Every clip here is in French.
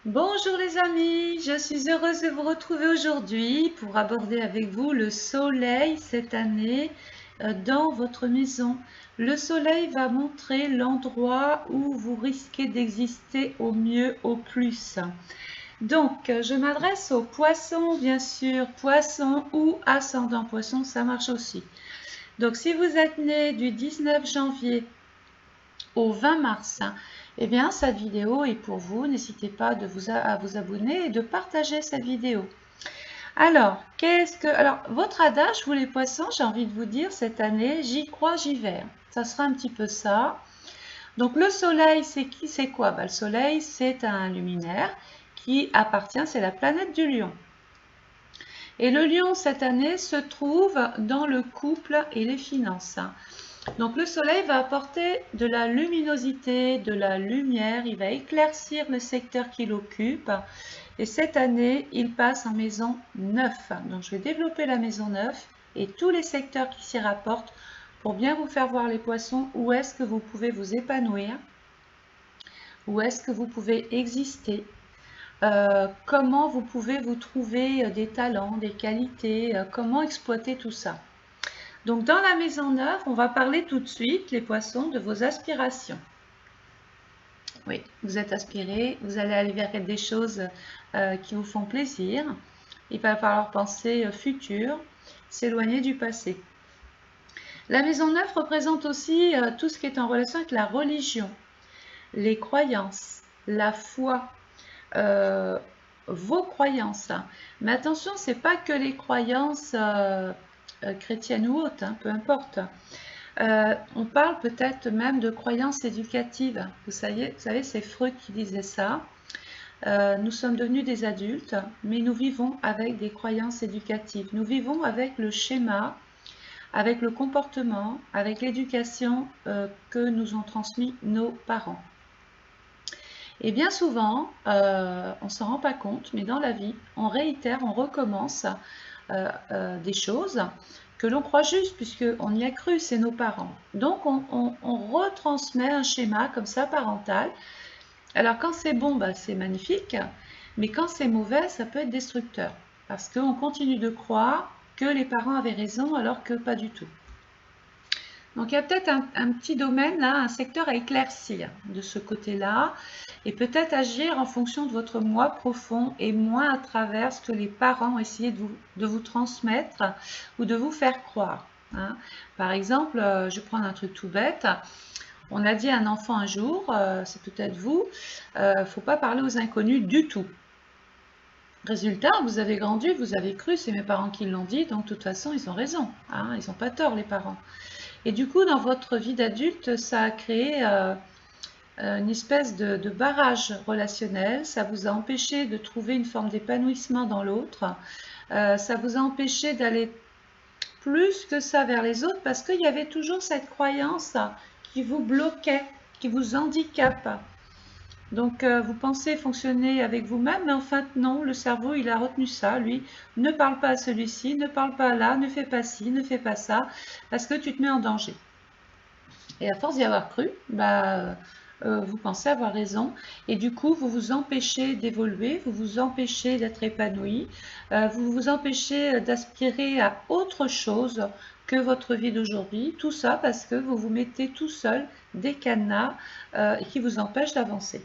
Bonjour les amis, je suis heureuse de vous retrouver aujourd'hui pour aborder avec vous le soleil cette année dans votre maison. Le soleil va montrer l'endroit où vous risquez d'exister au mieux, au plus. Donc, je m'adresse aux poissons, bien sûr, poissons ou ascendant poisson, ça marche aussi. Donc, si vous êtes né du 19 janvier au 20 mars, eh bien, cette vidéo est pour vous. N'hésitez pas à vous abonner et de partager cette vidéo. Alors, votre adage, vous les poissons, j'ai envie de vous dire cette année, j'y crois, j'y vais. Ça sera un petit peu ça. Donc, le soleil, c'est qui, c'est quoi? Le soleil, c'est un luminaire qui appartient, c'est la planète du lion. Et le lion, cette année, se trouve dans le couple et les finances. Donc le soleil va apporter de la luminosité, de la lumière, il va éclaircir le secteur qu'il occupe. Et cette année, il passe en maison 9. Donc je vais développer la maison 9 et tous les secteurs qui s'y rapportent pour bien vous faire voir les poissons, où est-ce que vous pouvez vous épanouir, où est-ce que vous pouvez exister, comment vous pouvez vous trouver des talents, des qualités, comment exploiter tout ça. Donc dans la maison 9, on va parler tout de suite, les poissons, de vos aspirations. Oui, vous êtes aspirés, vous allez aller vers des choses qui vous font plaisir. Il va falloir penser futur, s'éloigner du passé. La maison 9 représente aussi tout ce qui est en relation avec la religion, les croyances, la foi, euh, vos croyances. Mais attention, ce n'est pas que les croyances chrétiennes ou autres, peu importe. On parle peut-être même de croyances éducatives. Vous savez, c'est Freud qui disait ça. Nous sommes devenus des adultes, mais nous vivons avec des croyances éducatives. Nous vivons avec le schéma, avec le comportement, avec l'éducation que nous ont transmis nos parents. Et bien souvent, on ne s'en rend pas compte, mais dans la vie, on réitère, on recommence des choses que l'on croit juste, puisqu'on y a cru, c'est nos parents. Donc, on retransmet un schéma comme ça parental. Alors, quand c'est bon, c'est magnifique, mais quand c'est mauvais, ça peut être destructeur, parce qu'on continue de croire que les parents avaient raison, alors que pas du tout. Donc, il y a peut-être un petit domaine, là, un secteur à éclaircir de ce côté-là, et peut-être agir en fonction de votre moi profond et moins à travers ce que les parents ont essayé de vous transmettre ou de vous faire croire. Hein. Par exemple, je vais prendre un truc tout bête. On a dit à un enfant un jour, c'est peut-être vous, faut pas parler aux inconnus du tout. Résultat, vous avez grandi, vous avez cru, c'est mes parents qui l'ont dit, donc de toute façon, ils ont raison. Hein, ils n'ont pas tort, les parents. Et du coup, dans votre vie d'adulte, ça a créé une espèce de barrage relationnel. Ça vous a empêché de trouver une forme d'épanouissement dans l'autre. Ça vous a empêché d'aller plus que ça vers les autres parce qu'il y avait toujours cette croyance qui vous bloquait, qui vous handicape. Donc, vous pensez fonctionner avec vous-même, mais en fait, non, le cerveau, il a retenu ça. Lui, ne parle pas à celui-ci, ne parle pas là, ne fais pas ci, ne fais pas ça, parce que tu te mets en danger. Et à force d'y avoir cru, vous pensez avoir raison. Et du coup, vous vous empêchez d'évoluer, vous vous empêchez d'être épanoui, vous vous empêchez d'aspirer à autre chose que votre vie d'aujourd'hui. Tout ça parce que vous vous mettez tout seul des cadenas qui vous empêchent d'avancer.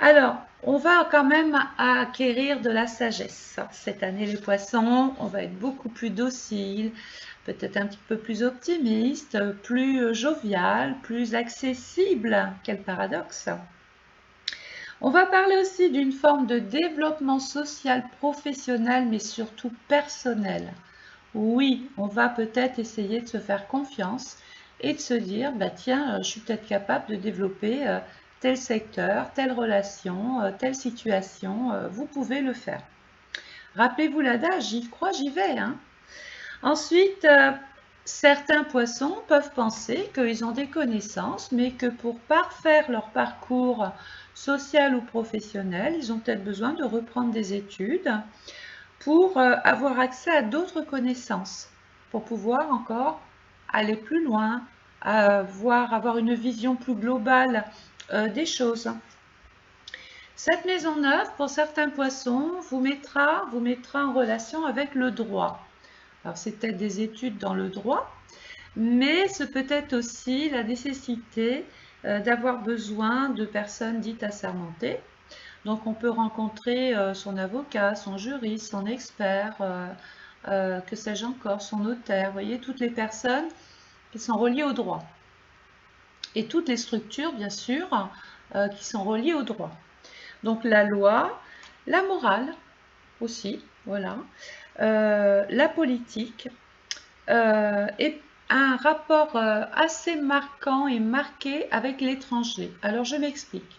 Alors, on va quand même acquérir de la sagesse. Cette année, les poissons, on va être beaucoup plus docile, peut-être un petit peu plus optimiste, plus jovial, plus accessible. Quel paradoxe! On va parler aussi d'une forme de développement social, professionnel, mais surtout personnel. Oui, on va peut-être essayer de se faire confiance et de se dire, tiens, je suis peut-être capable de développer tel secteur, telle relation, telle situation, vous pouvez le faire. Rappelez-vous l'adage, j'y crois, j'y vais. Hein. Ensuite, certains poissons peuvent penser qu'ils ont des connaissances, mais que pour parfaire leur parcours social ou professionnel, ils ont peut-être besoin de reprendre des études pour avoir accès à d'autres connaissances, pour pouvoir encore aller plus loin, avoir une vision plus globale des choses. Cette maison 9, pour certains poissons, vous mettra en relation avec le droit. Alors, c'est peut-être des études dans le droit, mais ce peut être aussi la nécessité d'avoir besoin de personnes dites assermentées. Donc, on peut rencontrer son avocat, son juriste, son expert, que sais-je encore, son notaire, vous voyez, toutes les personnes qui sont reliées au droit. Et toutes les structures, bien sûr, qui sont reliées au droit. Donc, la loi, la morale aussi, voilà, la politique, et un rapport assez marquant et marqué avec l'étranger. Alors, je m'explique.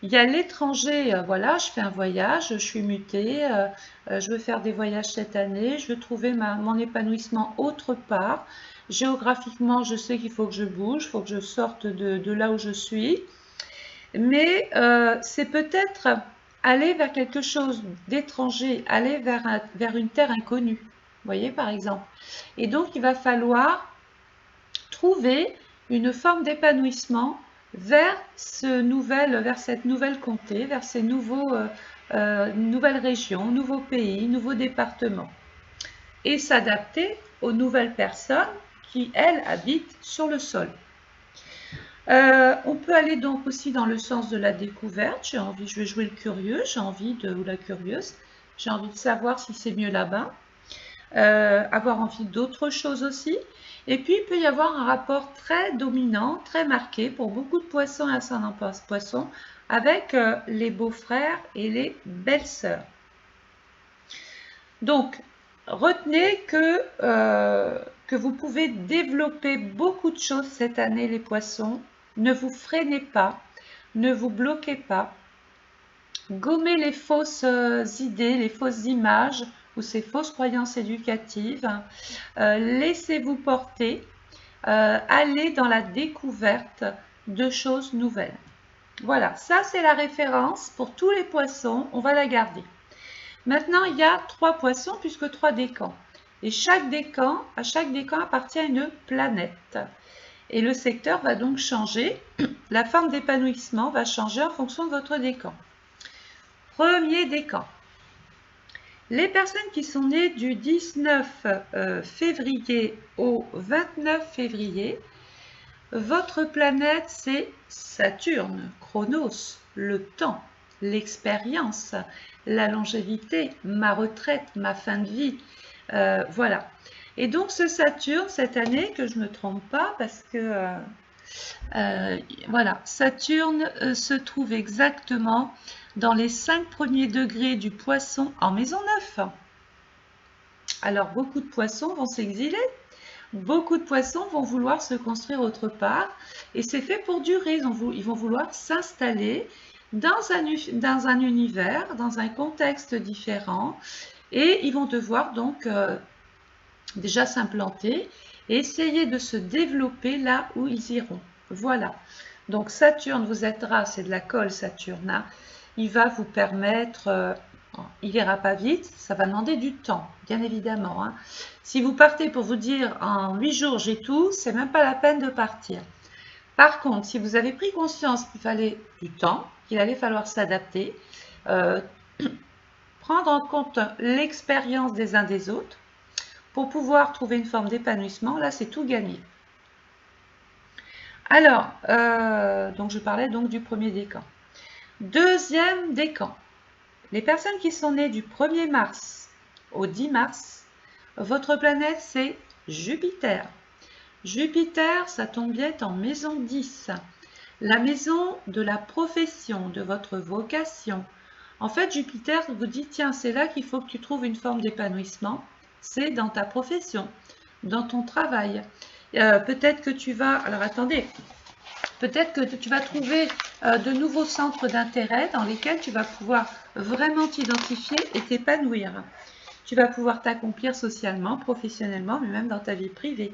Il y a l'étranger, voilà, je fais un voyage, je suis mutée, je veux faire des voyages cette année, je veux trouver mon épanouissement autre part. Géographiquement, je sais qu'il faut que je bouge, il faut que je sorte de là où je suis. Mais c'est peut-être aller vers quelque chose d'étranger, aller vers une terre inconnue. Vous voyez, par exemple. Et donc, il va falloir trouver une forme d'épanouissement vers cette nouvelle comté, vers ces nouvelles régions, nouveaux pays, nouveaux départements, et s'adapter aux nouvelles personnes qui, elles, habitent sur le sol. On peut aller donc aussi dans le sens de la découverte. Je vais jouer le curieux, ou la curieuse, j'ai envie de savoir si c'est mieux là-bas. Avoir envie d'autre chose aussi. Et puis, il peut y avoir un rapport très dominant, très marqué pour beaucoup de poissons et ascendants poissons avec les beaux-frères et les belles-sœurs. Donc, retenez que vous pouvez développer beaucoup de choses cette année, les poissons. Ne vous freinez pas, ne vous bloquez pas. Gommez les fausses idées, les fausses images ou ces fausses croyances éducatives. Laissez-vous porter. Allez dans la découverte de choses nouvelles. Voilà, ça c'est la référence pour tous les poissons. On va la garder. Maintenant, il y a 3 poissons puisque 3 décans. Et à chaque décan appartient une planète. Et le secteur va donc changer. La forme d'épanouissement va changer en fonction de votre décan. Premier décan. Les personnes qui sont nées du 19 février au 29 février, votre planète c'est Saturne, Chronos, le temps, l'expérience, la longévité, ma retraite, ma fin de vie. Voilà. Et donc ce Saturne, cette année, que je ne me trompe pas, parce que voilà, Saturne se trouve exactement dans les 5 premiers degrés du poisson en maison 9. Alors beaucoup de poissons vont s'exiler, beaucoup de poissons vont vouloir se construire autre part, et c'est fait pour durer. Ils vont vouloir s'installer dans un univers, dans un contexte différent, et ils vont devoir donc déjà s'implanter et essayer de se développer là où ils iront. Voilà. Donc Saturne vous aidera, c'est de la colle Saturne, hein. Il va vous permettre, il n'ira pas vite, ça va demander du temps, bien évidemment, hein. Si vous partez pour vous dire en 8 jours j'ai tout, c'est même pas la peine de partir. Par contre, si vous avez pris conscience qu'il fallait du temps, qu'il allait falloir s'adapter, prendre en compte l'expérience des uns des autres, pour pouvoir trouver une forme d'épanouissement, là c'est tout gagné. Alors, donc je parlais donc du premier décan. Deuxième décan. Les personnes qui sont nées du 1er mars au 10 mars, votre planète c'est Jupiter. Jupiter, ça tombe bien en maison 10. La maison de la profession, de votre vocation. En fait, Jupiter vous dit, tiens, c'est là qu'il faut que tu trouves une forme d'épanouissement. C'est dans ta profession, dans ton travail. Peut-être que tu vas... Alors attendez, peut-être que tu vas trouver de nouveaux centres d'intérêt dans lesquels tu vas pouvoir vraiment t'identifier et t'épanouir. Tu vas pouvoir t'accomplir socialement, professionnellement, mais même dans ta vie privée.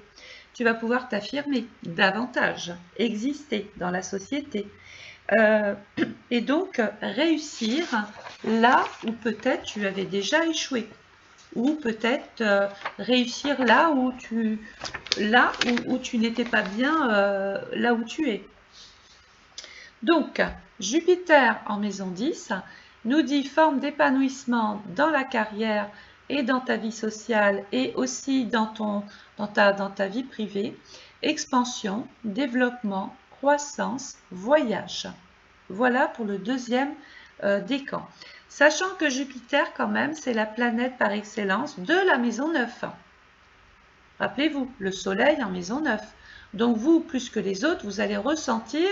Tu vas pouvoir t'affirmer davantage, exister dans la société. Et donc réussir là où peut-être tu avais déjà échoué. Ou peut-être réussir là où tu n'étais pas bien, là où tu es. Donc, Jupiter en maison 10 nous dit forme d'épanouissement dans la carrière et dans ta vie sociale et aussi dans ta vie privée, expansion, développement, croissance, voyage. Voilà pour le deuxième décan. Sachant que Jupiter, quand même, c'est la planète par excellence de la maison 9. Rappelez-vous, le Soleil en maison 9. Donc vous, plus que les autres, vous allez ressentir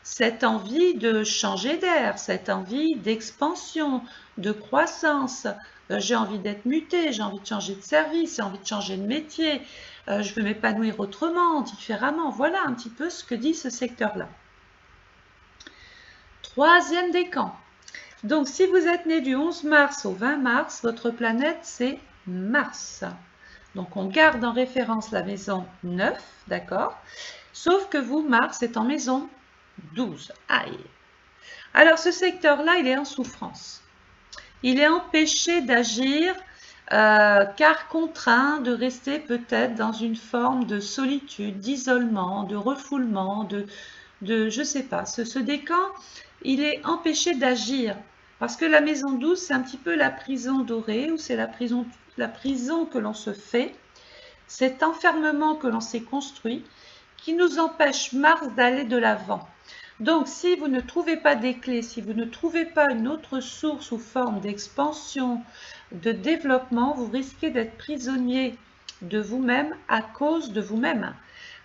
cette envie de changer d'air, cette envie d'expansion, de croissance. J'ai envie d'être muté, j'ai envie de changer de service, j'ai envie de changer de métier, je veux m'épanouir autrement, différemment. Voilà un petit peu ce que dit ce secteur-là. Troisième décan. Donc, si vous êtes né du 11 mars au 20 mars, votre planète, c'est Mars. Donc, on garde en référence la maison 9, d'accord? Sauf que vous, Mars, est en maison 12. Aïe! Alors, ce secteur-là, il est en souffrance. Il est empêché d'agir car contraint de rester peut-être dans une forme de solitude, d'isolement, de refoulement, je ne sais pas. Ce décan, il est empêché d'agir parce que la maison 12, c'est un petit peu la prison dorée ou c'est la prison que l'on se fait, cet enfermement que l'on s'est construit qui nous empêche Mars d'aller de l'avant. Donc, si vous ne trouvez pas des clés, si vous ne trouvez pas une autre source ou forme d'expansion, de développement, vous risquez d'être prisonnier de vous-même à cause de vous-même,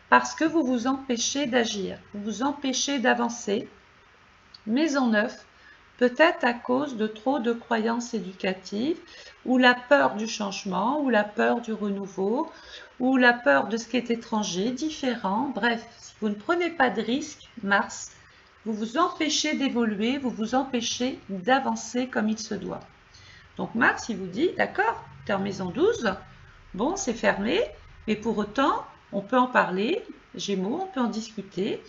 parce que vous vous empêchez d'agir, vous vous empêchez d'avancer. Maison 9, peut-être à cause de trop de croyances éducatives, ou la peur du changement, ou la peur du renouveau, ou la peur de ce qui est étranger, différent. Bref, si vous ne prenez pas de risque, Mars, vous vous empêchez d'évoluer, vous vous empêchez d'avancer comme il se doit. Donc Mars, il vous dit, d'accord, tu es en maison 12, bon, c'est fermé, mais pour autant, on peut en parler, Gémeaux, on peut en discuter,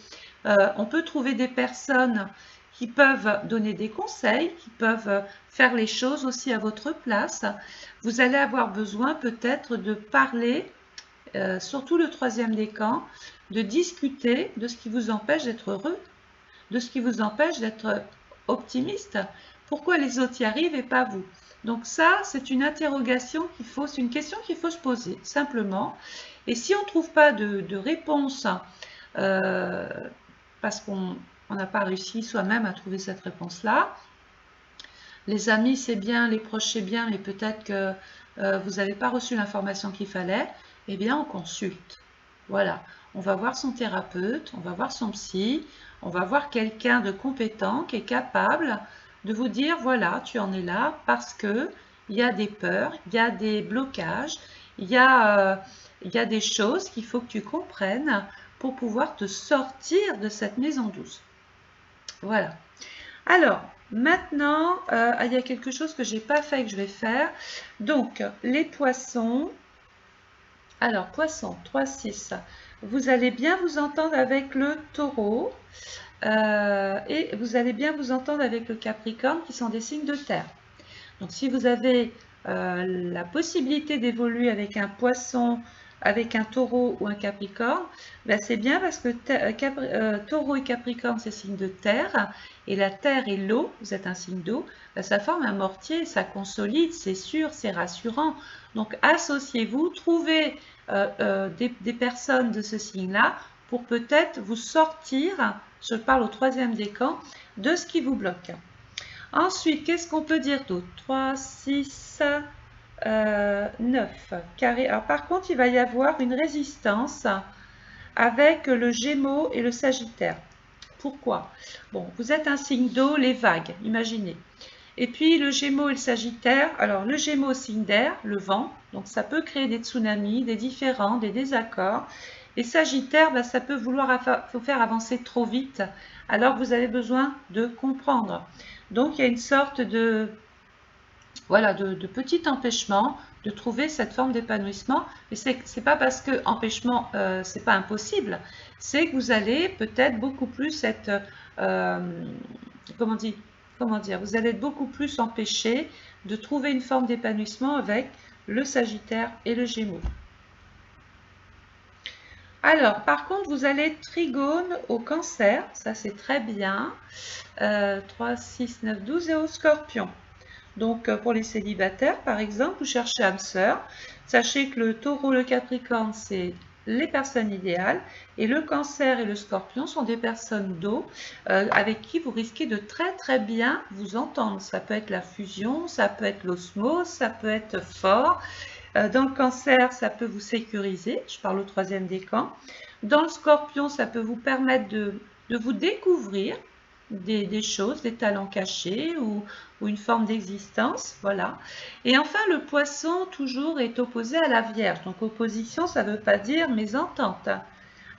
on peut trouver des personnes qui peuvent donner des conseils, qui peuvent faire les choses aussi à votre place. Vous allez avoir besoin peut-être de parler, surtout le troisième décan, de discuter de ce qui vous empêche d'être heureux, de ce qui vous empêche d'être optimiste. Pourquoi les autres y arrivent et pas vous? Donc ça, c'est une interrogation c'est une question qu'il faut se poser, simplement. Et si on ne trouve pas de réponse, parce qu'on n'a pas réussi soi-même à trouver cette réponse-là, les amis c'est bien, les proches c'est bien, mais peut-être que vous n'avez pas reçu l'information qu'il fallait, eh bien on consulte. Voilà, on va voir son thérapeute, on va voir son psy, on va voir quelqu'un de compétent qui est capable de vous dire, voilà, tu en es là parce que il y a des peurs, il y a des blocages, il y a des choses qu'il faut que tu comprennes pour pouvoir te sortir de cette maison 12. Voilà. Alors, maintenant, il y a quelque chose que je n'ai pas fait et que je vais faire. Donc, les poissons. Alors, poisson, 3-6. Vous allez bien vous entendre avec le taureau et vous allez bien vous entendre avec le capricorne qui sont des signes de terre. Donc, si vous avez la possibilité d'évoluer avec un poisson, avec un taureau ou un capricorne, ben c'est bien parce que taureau et capricorne, c'est signe de terre, et la terre et l'eau, vous êtes un signe d'eau, ben ça forme un mortier, ça consolide, c'est sûr, c'est rassurant. Donc associez-vous, trouvez des personnes de ce signe-là pour peut-être vous sortir, je parle au troisième décan, de ce qui vous bloque. Ensuite, qu'est-ce qu'on peut dire d'autre? 3, 6, 9 carré. Alors, par contre, il va y avoir une résistance avec le Gémeaux et le Sagittaire. Pourquoi? Bon, vous êtes un signe d'eau, les vagues, imaginez. Et puis, le Gémeaux et le Sagittaire. Alors, le Gémeaux, signe d'air, le vent. Donc, ça peut créer des tsunamis, des différends, des désaccords. Et Sagittaire, ben, ça peut vous faire avancer trop vite. Alors, vous avez besoin de comprendre. Donc, il y a une sorte de petit empêchement de trouver cette forme d'épanouissement. Mais c'est pas parce que empêchement, c'est pas impossible. C'est que vous allez peut-être beaucoup plus être, comment dire, vous allez être beaucoup plus empêché de trouver une forme d'épanouissement avec le Sagittaire et le Gémeaux. Alors, par contre, vous allez être trigone au Cancer, ça c'est très bien. 3, 6, 9, 12 et au Scorpion. Donc, pour les célibataires, par exemple, vous cherchez âme sœur. Sachez que le Taureau, le Capricorne, c'est les personnes idéales. Et le Cancer et le Scorpion sont des personnes d'eau avec qui vous risquez de très très bien vous entendre. Ça peut être la fusion, ça peut être l'osmose, ça peut être fort. Dans le Cancer, ça peut vous sécuriser. Je parle au troisième décan. Dans le Scorpion, ça peut vous permettre de vous découvrir des choses, des talents cachés ou une forme d'existence, voilà. Et enfin, le Poisson, toujours, est opposé à la Vierge. Donc, opposition, ça ne veut pas dire mésentente.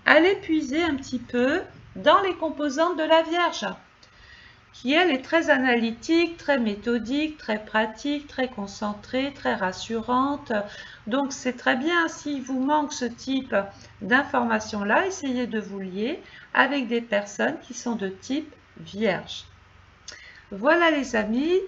Allez puiser un petit peu dans les composantes de la Vierge, qui, elle, est très analytique, très méthodique, très pratique, très concentrée, très rassurante. Donc, c'est très bien. S'il vous manque ce type d'informations-là, essayez de vous lier avec des personnes qui sont de type Vierge. Voilà les amis,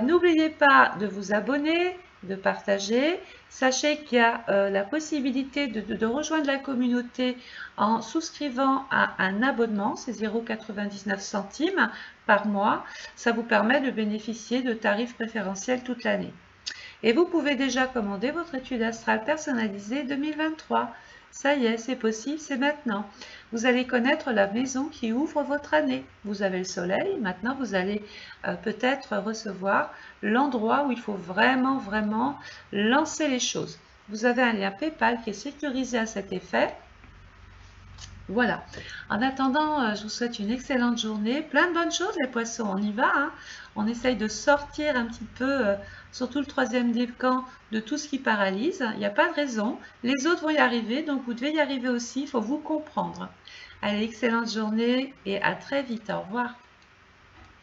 n'oubliez pas de vous abonner, de partager. Sachez qu'il y a la possibilité de rejoindre la communauté en souscrivant à un abonnement, c'est 0,99 centimes par mois. Ça vous permet de bénéficier de tarifs préférentiels toute l'année. Et vous pouvez déjà commander votre étude astrale personnalisée 2023. Ça y est, c'est possible, c'est maintenant. Vous allez connaître la maison qui ouvre votre année. Vous avez le soleil, maintenant vous allez peut-être recevoir l'endroit où il faut vraiment, vraiment lancer les choses. Vous avez un lien PayPal qui est sécurisé à cet effet. Voilà. En attendant, je vous souhaite une excellente journée. Plein de bonnes choses, les poissons. On y va, hein. On essaye de sortir un petit peu, surtout le troisième décan, de tout ce qui paralyse. Il n'y a pas de raison. Les autres vont y arriver, donc vous devez y arriver aussi. Il faut vous comprendre. Allez, excellente journée et à très vite. Au revoir.